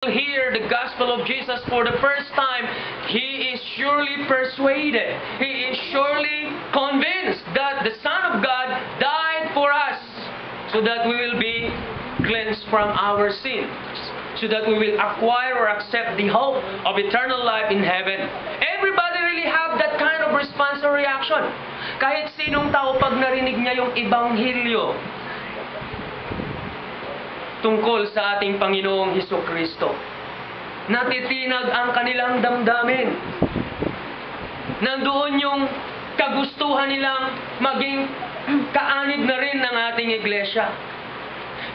hear the gospel of Jesus for the first time, he is surely persuaded. He is surely convinced that the Son of God died for us so that we will be cleansed from our sins, so that we will acquire or accept the hope of eternal life in heaven. Everybody really have that kind of response or reaction. Kahit sinong tao pag narinig niya yung Ebanghelyo tungkol sa ating Panginoong Hesukristo, natitinag ang kanilang damdamin. Nandoon yung kagustuhan nilang maging kaanib na rin ng ating iglesia.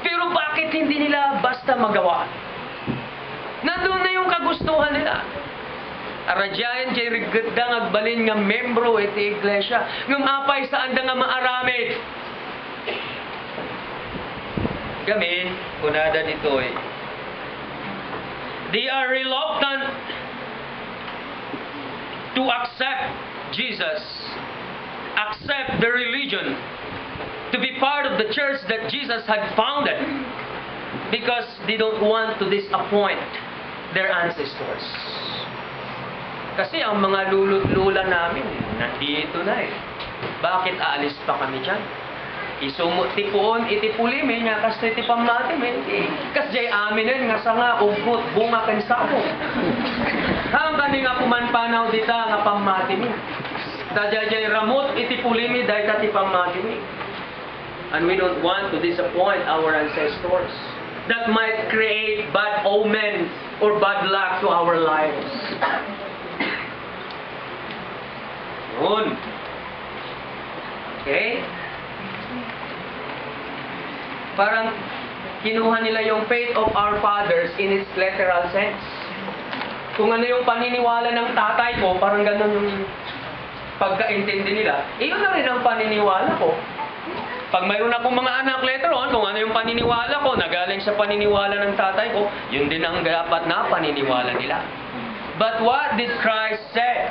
Pero bakit hindi nila basta magawa? Nandoon na yung kagustuhan nila. Aradyayan kay rigdang agbalin nga membro iti iglesia. Ngam apay saan da nga maaramid. Gamin, kunada dito they are reluctant to accept Jesus, accept the religion, to be part of the church that Jesus had founded, because they don't want to disappoint their ancestors. Kasi ang mga lulot-lula namin, nandito na Bakit aalis pa kami dyan? Isumot tipuon, itipulimi nga, kasi tipam natin kasi aminin nga sa nga, ugot, bunga kan sabo. Ang kani nga pumanpanaw dita nga pamatin Tajay ramot, itipulimi, dahil katipam natin And we don't want to disappoint our ancestors. That might create bad omen or bad luck to our lives. Yun. Okay? Parang kinuha nila yung faith of our fathers in its literal sense. Kung ano yung paniniwala ng tatay ko, parang ganun yung pagkaintindi nila. Iyon na rin ang paniniwala ko. Pag mayroon akong mga anak later on, kung ano yung paniniwala ko, nagaling sa paniniwala ng tatay ko, yun din ang dapat na paniniwala nila. But what did Christ say?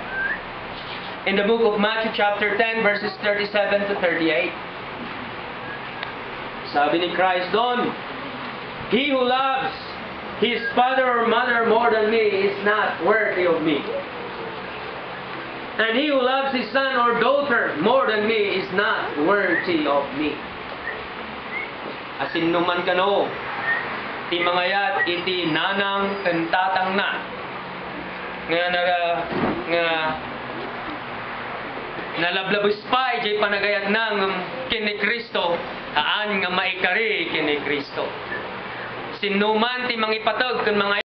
In the book of Matthew chapter 10 verses 37 to 38. Sabi ni Christ doon, he who loves his father or mother more than me is not worthy of me. And he who loves his son or daughter more than me is not worthy of me. Asin numan kano, ti mga yat iti nanang kentatang na. Nga nalablabos pa, ijay panagayat ng kini Kristo, aan nga maikari kini Kristo. Sinuman ti mga ipatag, kan mga